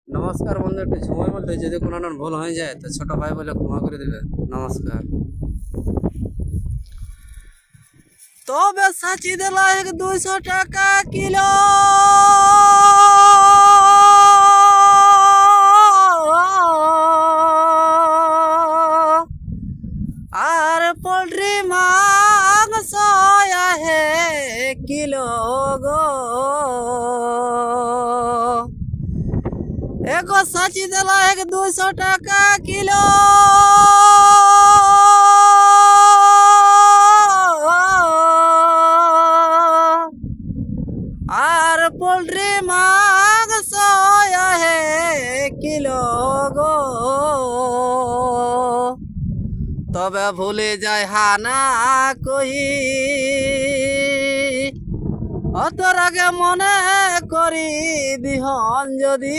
নমস্কার বন্ধু, একটু সময় বলতে যদি কোনো ভুল হয়ে যায় তো ছোট ভাই বলে ক্ষমা করে দেবে। নমস্কার। তবে সাচি দিলা 200 টাকা কিলো, আর পোল্ট্রি মাংস আহে কিলো গো। এগো সাচি দিলা 200 টাকা কিলো, আর পোল্ট্রি মাংস আহে কিলো গো। তবে ভুলে যায় হানা কহি, অত আগে মনে করি দিহন যদি